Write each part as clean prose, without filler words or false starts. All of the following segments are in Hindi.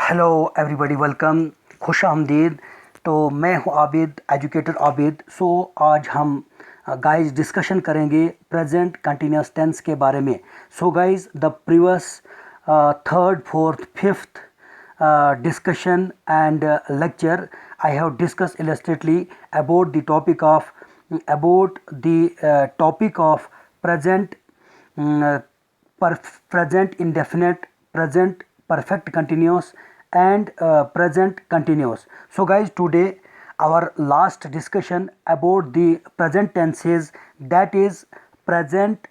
हेलो एवरीबॉडी, वेलकम, खुश आमदीद। तो मैं हूं आबिद, एजुकेटर आबिद। आज हम गाइस डिस्कशन करेंगे प्रेजेंट कंटिन्यूस टेंस के बारे में। Guys, the previous third fourth fifth discussion and lecture, I have discussed illustratively about the topic of present, mm, present indefinite, present perfect continuous, and present continuous. So guys, today our last discussion about the present tenses, that is present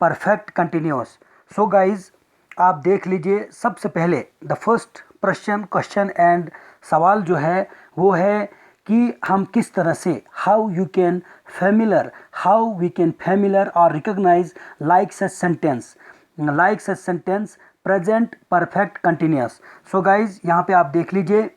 perfect continuous. So guys, आप देख लीजिए, सबसे पहले द फर्स्ट क्वेश्चन एंड सवाल जो है वो है कि हम किस तरह से हाउ वी कैन फैमिलर और recognise like such sentence present perfect continuous. So guys, यहाँ पे आप देख लीजिए,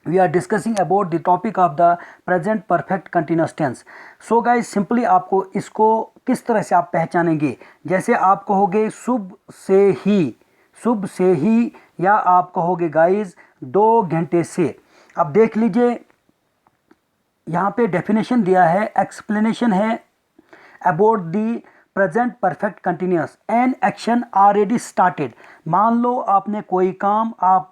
we are discussing about the topic of the present perfect continuous tense. So guys, simply आपको इसको किस तरह से आप पहचानेंगे, जैसे आप कहोगे शुभ से ही या आप कहोगे गाइज 2 घंटे से। अब देख लीजिए, यहाँ पे डेफिनेशन दिया है, एक्सप्लेनेशन है about the present perfect continuous an action already started. मान लो आपने कोई काम आप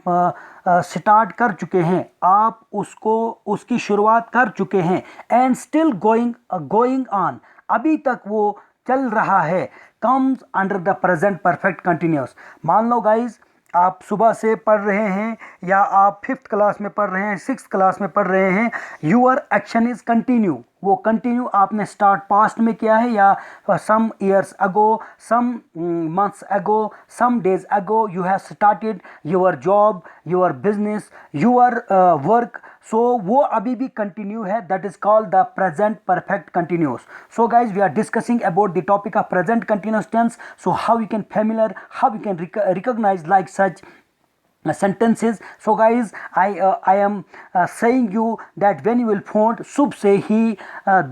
स्टार्ट कर चुके हैं, आप उसकी शुरुआत कर चुके हैं, एंड स्टिल गोइंग ऑन, अभी तक वो चल रहा है, comes under the present perfect continuous. मान लो गाइज, आप सुबह से पढ़ रहे हैं या आप 5th क्लास में पढ़ रहे हैं, 6th क्लास में पढ़ रहे हैं, यूअर एक्शन इज कंटिन्यू। वो कंटिन्यू आपने स्टार्ट पास्ट में किया है या some years ago, some months ago, some days ago you have started your job, your business, your work. So वो अभी भी कंटिन्यू है, that is called the present perfect continuous. So guys, we are discussing about the topic of present continuous tense. So how we can familiar, how we can recognize like such sentences. So guys, I am saying you that when you will find शुभ से ही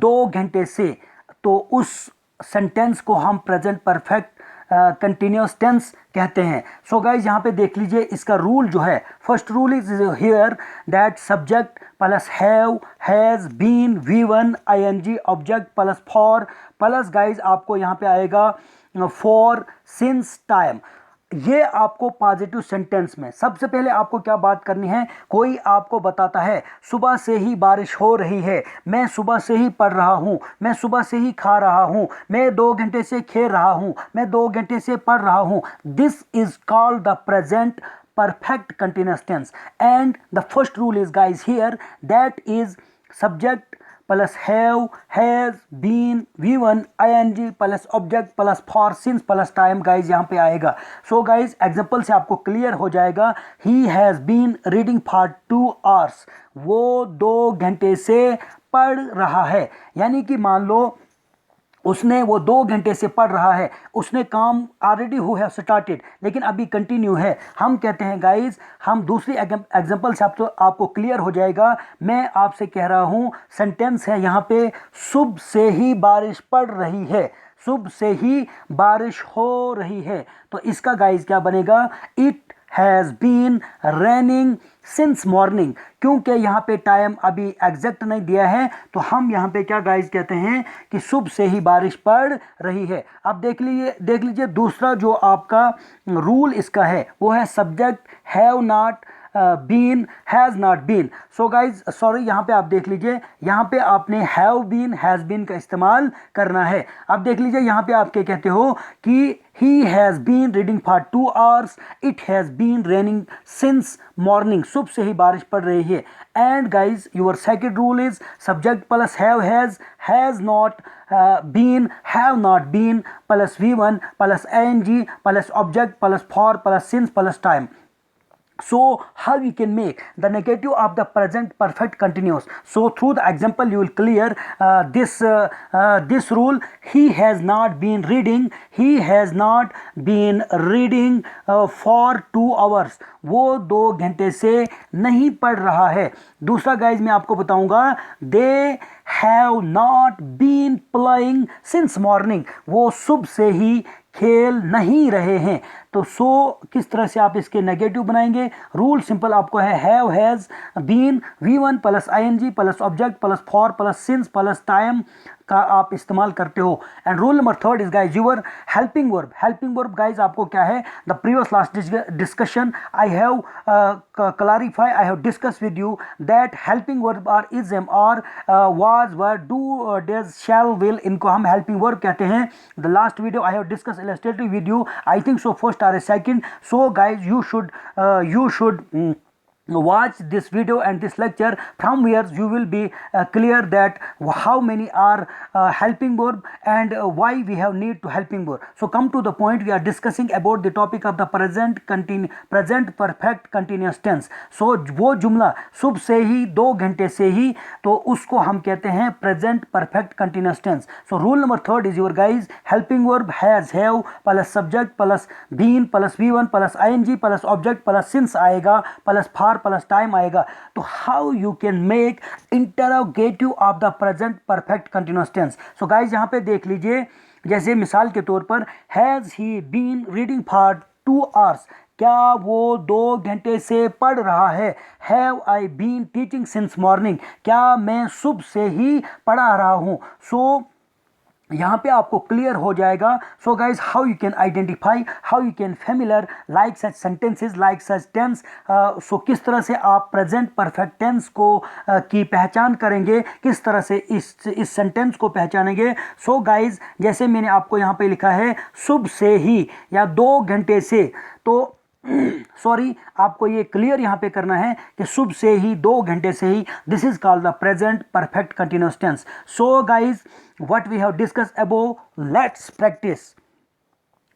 2 घंटे से, तो उस सेंटेंस को हम प्रेजेंट परफेक्ट कंटिन्यूस टेंस कहते हैं। सो गाइज, यहाँ पे देख लीजिए, इसका रूल जो है, first rule is here that subject plus have, has, been, V1 ing object plus for plus guys आपको यहाँ पे आएगा फॉर, सिंस, टाइम। ये आपको पॉजिटिव सेंटेंस में सबसे पहले आपको क्या बात करनी है, कोई आपको बताता है सुबह से ही बारिश हो रही है, मैं सुबह से ही पढ़ रहा हूँ, मैं सुबह से ही खा रहा हूँ, मैं 2 घंटे से खेल रहा हूँ, मैं 2 घंटे से पढ़ रहा हूँ। This is called the present perfect continuous tense, and the first rule is guys here, that is subject plus have, has, been, V1 ing plus object plus for, since plus time guys यहाँ पे आएगा। So guys, एग्जाम्पल से आपको क्लियर हो जाएगा, he has been reading for 2 hours, वो 2 घंटे से पढ़ रहा है। यानी कि मान लो उसने वो 2 घंटे से पढ़ रहा है, उसने काम ऑलरेडी हो है स्टार्टेड, लेकिन अभी कंटिन्यू है। हम कहते हैं गाइज, हम दूसरी एग्जांपल से आपको क्लियर हो जाएगा। मैं आपसे कह रहा हूँ, सेंटेंस है यहाँ पे, शुभ से ही बारिश पड़ रही है, शुभ से ही बारिश हो रही है। तो इसका गाइज क्या बनेगा, it has been raining since morning. क्योंकि यहाँ पे टाइम अभी एग्जैक्ट नहीं दिया है, तो हम यहाँ पे क्या गाइज कहते हैं कि शुभ से ही बारिश पड़ रही है। अब देख लीजिए दूसरा जो आपका रूल इसका है, वो है subject have not been, has not been. So guys, sorry, यहाँ पे आप देख लीजिए, यहाँ पे आपने हैव बीन, हैज़ बीन का इस्तेमाल करना है। अब देख लीजिए, यहाँ पे आप क्या कहते हो कि he has been reading for 2 hours, it has been raining since morning, सुबह से ही बारिश पड़ रही है। And guys, your second rule is subject plus have, has not been, have not been plus V1 plus ing plus object plus for plus since plus time. So how we can make the negative of the present perfect continuous? So through the example you will clear this rule. He has not been reading, he has not been reading for 2 hours, वो 2 घंटे से नहीं पढ़ रहा है। दूसरा गाइज मैं आपको बताऊंगा, they have not been playing since morning, वो सुबह से ही खेल नहीं रहे हैं। तो तो सो किस तरह से आप इसके नेगेटिव बनाएंगे? रूल सिंपल आपको है, have, has, been, V1 plus ING plus object plus for plus since plus time का आप इस्तेमाल करते हो। And rule number third is guys your helping verb guys आपको क्या है? The previous last discussion I have clarify, I have discuss with you that helping verb are is am are was were do does shall will, इनको हम हेल्पिंग वर्ब कहते हैं। The last video I have discuss illustrative with you, I think so first और second. So guys you should watch this video and this lecture, from where you will be clear that how many are helping verb and why we have need to helping verb. So come to the point, we are discussing about the topic of the present perfect continuous tense. So वो जुमला सुबह से ही, 2 घंटे से ही, तो उसको हम कहते हैं present perfect continuous tense. So rule number third is your guys helping verb has, have plus subject plus been plus V1 plus ING plus object plus since आएगा plus for प्लस टाइम आएगा। तो how you can make interrogative of the present perfect continuous tense. So guys यहाँ पे देख लीजिए, जैसे मिसाल के तौर पर has he been reading for 2 hours, क्या वो 2 घंटे से पढ़ रहा है? Have I been teaching since morning, क्या मैं सुबह से ही पढ़ा रहा हूँ? सो यहाँ पे आपको क्लियर हो जाएगा। So guys how you can identify, how you can familiar like such sentences, like such tense. So किस तरह से आप प्रेजेंट परफेक्ट टेंस को की पहचान करेंगे, किस तरह से इस सेंटेंस को पहचानेंगे? सो गाइज जैसे मैंने आपको यहाँ पे लिखा है सुबह से ही या 2 घंटे से, तो सॉरी आपको ये क्लियर यहाँ पे करना है कि सुबह से ही, 2 घंटे से ही, this is called the present perfect continuous tense. So guys what we have discuss above, let's practice.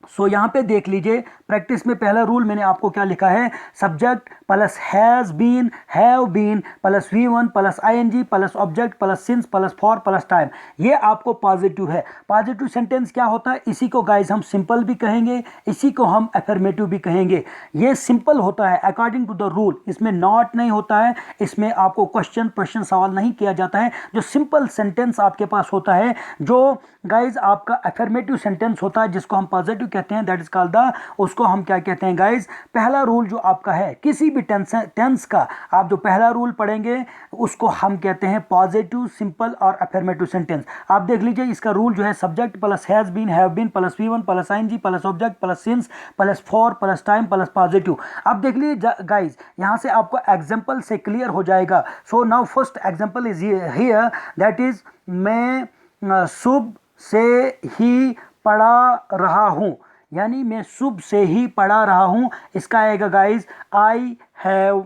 So यहाँ पे देख लीजिए, प्रैक्टिस में पहला रूल मैंने आपको क्या लिखा है? Subject plus has been, have been plus V1 plus ING plus object plus since plus for plus time. ये आपको पॉजिटिव है। पॉजिटिव सेंटेंस क्या होता है? इसी को गाइज हम सिंपल भी कहेंगे, इसी को हम अफर्मेटिव भी कहेंगे। ये सिंपल होता है अकॉर्डिंग टू द रूल, इसमें नॉट नहीं होता है, इसमें आपको क्वेश्चन प्रश्न सवाल नहीं किया जाता है। जो सिंपल सेंटेंस आपके पास होता है, जो गाइज आपका अफर्मेटिव सेंटेंस होता है, जिसको हम पॉजिटिव कहते हैं, दैट इज कॉल्ड द, उसको हम क्या कहते हैं गाइज? पहला रूल जो आपका है किसी भी टेंस का, आप जो पहला रूल पढ़ेंगे उसको हम कहते हैं पॉजिटिव, सिंपल और अफर्मेटिव सेंटेंस। आप देख लीजिए, इसका रूल जो है subject plus has been, have been plus V1 plus ING plus object plus since plus for plus time plus positive. अब देख लीजिए गाइज, यहाँ से आपको एग्जाम्पल से क्लियर हो जाएगा। So now first example is here, that is मैं सुबह से ही पढ़ा रहा हूँ, यानी मैं सुबह से ही पढ़ा रहा हूँ। इसका आएगा guys I have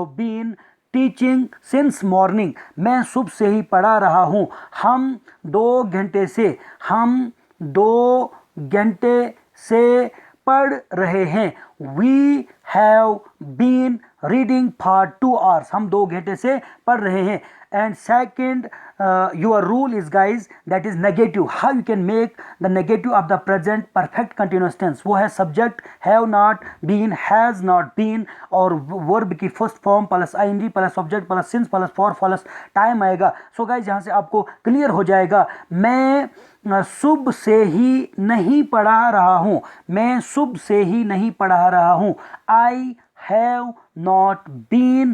been teaching since morning, मैं सुबह से ही पढ़ा रहा हूँ। हम 2 घंटे से पढ़ रहे हैं। We have been reading for 2 hours, हम 2 घंटे से पढ़ रहे हैं। And second your rule is guys, that is negative. How you can make the negative of the present perfect continuous tense? वो है subject have not been, has not been, और verb की first form plus ING plus object plus since plus for plus time आएगा। so guys यहाँ से आपको क्लियर हो जाएगा, मैं सुबह से ही नहीं पढ़ा रहा हूँ, मैं सुबह से ही नहीं पढ़ा रहा हूँ। I have not been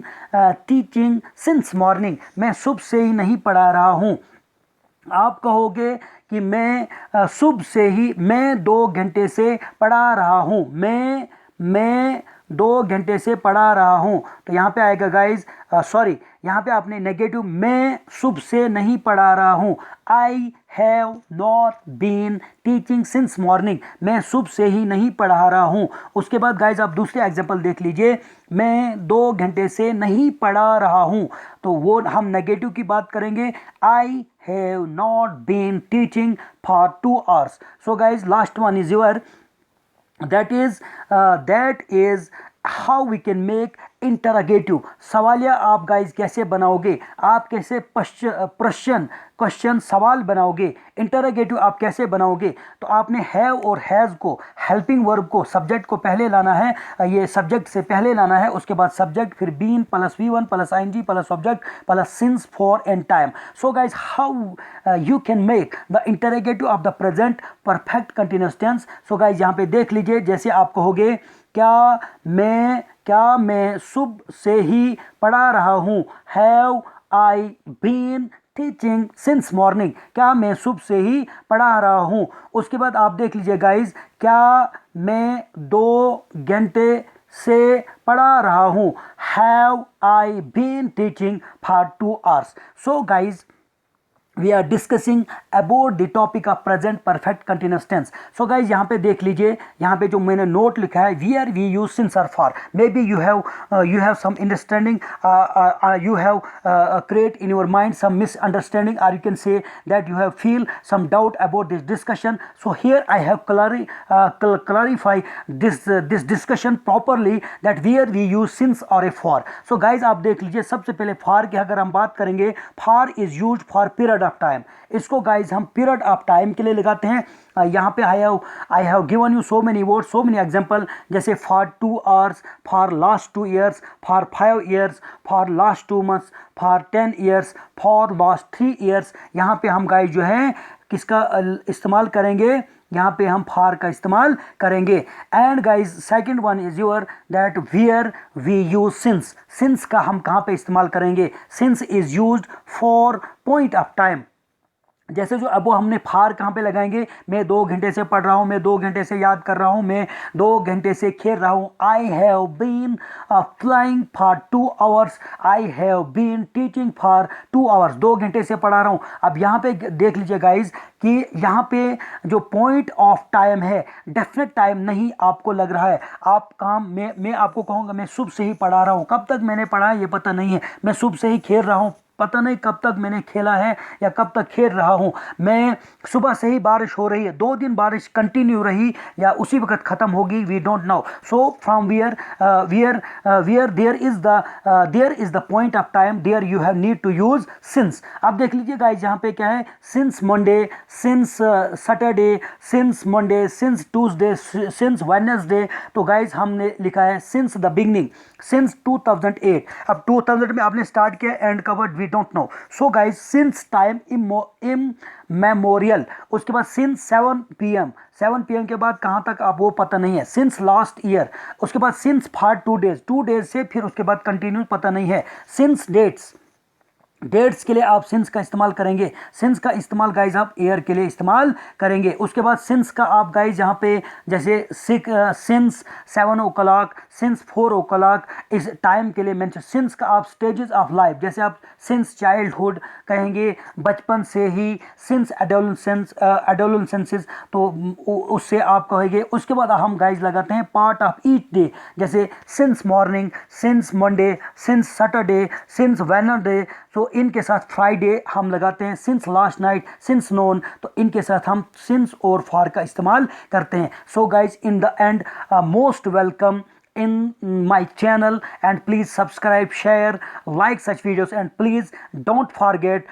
teaching since morning, मैं सुबह से ही नहीं पढ़ा रहा हूँ। आप कहोगे कि मैं सुबह से ही, मैं 2 घंटे से पढ़ा रहा हूँ, मैं 2 घंटे से पढ़ा रहा हूँ, तो यहाँ पे आएगा गाइज, सॉरी यहाँ पे आपने नेगेटिव, मैं सुबह से नहीं पढ़ा रहा हूँ। I have not been teaching since morning, मैं सुबह से ही नहीं पढ़ा रहा हूँ। उसके बाद गाइज आप दूसरे एग्जाम्पल देख लीजिए, मैं 2 घंटे से नहीं पढ़ा रहा हूँ, तो वो हम नेगेटिव की बात करेंगे। I have not been teaching for 2 hours. So guys last one is your, that is how we can make interrogative सवालिया आप गाइज कैसे बनाओगे, आप कैसे क्वेश्चन सवाल बनाओगे, इंटरोगेटिव आप कैसे बनाओगे। तो आपने हैव और हैज़ को, हेल्पिंग वर्ब को, सब्जेक्ट को पहले लाना है, ये सब्जेक्ट से पहले लाना है, उसके बाद सब्जेक्ट, फिर been plus V1 plus ing plus subject plus since for and time. So guys how you can make the interrogative of the present perfect continuous tense. So guys यहाँ पे देख लीजिए, जैसे आप कहोगे क्या मैं सुबह से ही पढ़ा रहा हूँ, have I been teaching since morning, क्या मैं सुबह से ही पढ़ा रहा हूँ। उसके बाद आप देख लीजिए गाइज, क्या मैं 2 घंटे से पढ़ा रहा हूँ, have I been teaching for 2 hours। So guys we are discussing about the topic of present perfect continuous tense। so guys यहाँ पे देख लीजिए, यहाँ पे जो मैंने नोट लिखा है, where we use since or for, maybe you have some understanding, you have create in your mind some misunderstanding, or you can say that you have feel some doubt about this discussion। so here I have clarify this discussion properly, that where we use since or a for। so guys आप देख लीजिए, सबसे पहले for की अगर हम बात करेंगे, for is used for period of time. इसको गाइज हम पीरियड ऑफ टाइम के लिए लगाते हैं। यहाँ पे I have given you so many word, so many example, जैसे for 2 hours, for last 2 years, for 5 years, for last 2 months, for 10 years, for last 3 years। यहाँ पे हम गाइज जो है किसका इस्तेमाल करेंगे, यहाँ पे हम फॉर का इस्तेमाल करेंगे। And guys second one is your that where we use since. Since का हम कहाँ पे इस्तेमाल करेंगे, since is used for point of time. जैसे जो अब वो हमने फार कहाँ पे लगाएंगे, मैं 2 घंटे से पढ़ रहा हूँ, मैं 2 घंटे से याद कर रहा हूँ, मैं 2 घंटे से खेल रहा हूँ। I have been flying for 2 hours, I have been teaching for 2 hours, 2 घंटे से पढ़ा रहा हूँ। अब यहाँ पे देख लीजिए गाइज कि यहाँ पे जो पॉइंट ऑफ टाइम है, डेफिनेट टाइम नहीं आपको लग रहा है। आप काम मैं आपको कहूँगा मैं सुबह से ही पढ़ा रहा हूँ, कब तक मैंने पढ़ा है ये पता नहीं है, मैं सुबह से ही खेल रहा हूँ, पता नहीं कब तक मैंने खेला है या कब तक खेल रहा हूँ, मैं सुबह से ही बारिश हो रही है, 2 दिन बारिश कंटिन्यू रही या उसी वक्त ख़त्म होगी, we don't know. So from where there is the point of time, there you have need to use since. अब देख लीजिए गाइज यहाँ पे क्या है, since Monday, since Saturday, since Monday, since Tuesday, since Wednesday. तो गाइज हमने लिखा है सिंस द बिगनिंग, सिंस 2008। अब 2000 में आपने स्टार्ट किया, and covered we don't know. So guys since time immemorial, उसके बाद सिंस 7 PM, 7 PM के बाद कहाँ तक आप वो पता नहीं है, सिंस लास्ट ईयर, उसके बाद सिंस फॉर 2 days, 2 days से फिर उसके बाद कंटिन्यू पता नहीं है। सिंस डेट्स के लिए आप सिंस का इस्तेमाल करेंगे, सिंस का इस्तेमाल गाइज आप ईयर के लिए इस्तेमाल करेंगे। उसके बाद सिंस का आप गाइज यहाँ पे जैसे सिंस 7 o'clock, सिंस 4 o'clock इस टाइम के लिए मेंशन। सिंस का आप स्टेजेस ऑफ लाइफ, जैसे आप सिंस चाइल्डहुड कहेंगे, बचपन से ही, सिंस एडोलेसेंस तो उससे आप कहेंगे। उसके बाद हम गाइज लगाते हैं पार्ट ऑफ ईच डे, जैसे since morning, since Monday, since Saturday, since Wednesday. तो इनके साथ फ्राइडे हम लगाते हैं, since last night, since known, तो इनके साथ हम सिंस और फॉर का इस्तेमाल करते हैं। So guys in the and most welcome in my channel, and please subscribe, share, like such videos, and please don't forget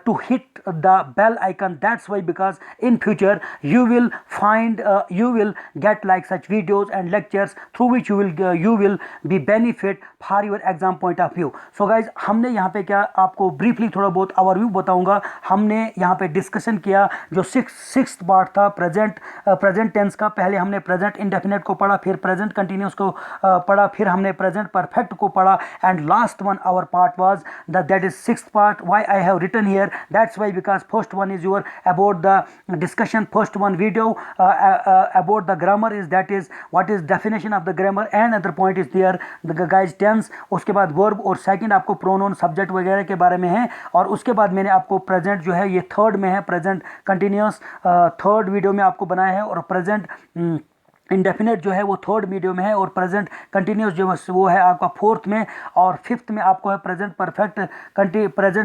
to hit the bell icon. That's why, because in future you will find you will get like such videos and lectures through which you will be benefit for your exam point of view। so guys हमने यहाँ पे क्या आपको briefly थोड़ा बहुत ओवरव्यू बताऊंगा। हमने यहाँ पे डिस्कशन किया जो सिक्स्थ पार्ट था प्रेजेंट टेंस का। पहले हमने प्रेजेंट इंडेफिनिट को पढ़ा, फिर प्रेजेंट कंटिन्यूस को पढ़ा, फिर हमने प्रेजेंट परफेक्ट को पढ़ा, and last one our part was that is sixth part. Why I have written here, that's why because first one is your about the discussion, first one video about the grammar is that is what is definition of the grammar, and other point is there the guys tense. उसके बाद वर्ब, और सेकंड आपको प्रोनाउन सब्जेक्ट वगैरह के बारे में है, और उसके बाद मैंने आपको प्रेजेंट जो है ये थर्ड में है, प्रेजेंट कंटिन्यूस थर्ड वीडियो में आपको बनाया है, और प्रेजेंट इंडेफिनेट जो है वो थर्ड मीडियम में है, और प्रेजेंट कंटिन्यूस जो है वो है आपका फोर्थ में, और फिफ्थ में आपको है प्रेजेंट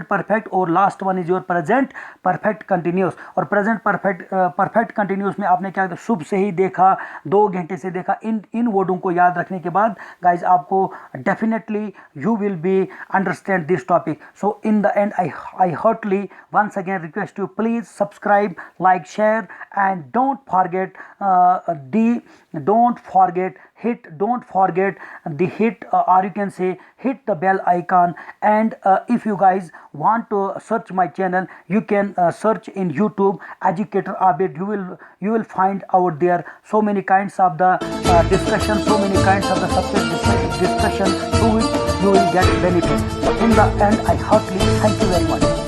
परफेक्ट, और last one is your present perfect continuous. और प्रेजेंट परफेक्ट कंटिन्यूस में आपने क्या शुभ से ही देखा, 2 घंटे से देखा, इन वर्डों को याद रखने के बाद गाइज आपको definitely you will be understand this topic. So in the end I heartily once again request you, please subscribe, like, share, and don't forget the hit, or you can say hit the bell icon. And if you guys want to search my channel, you can search in YouTube Educator Abid. You will find out there so many kinds of the discussion, so many kinds of the subject discussion through which you will get benefit. So in the end, I heartily thank you very much.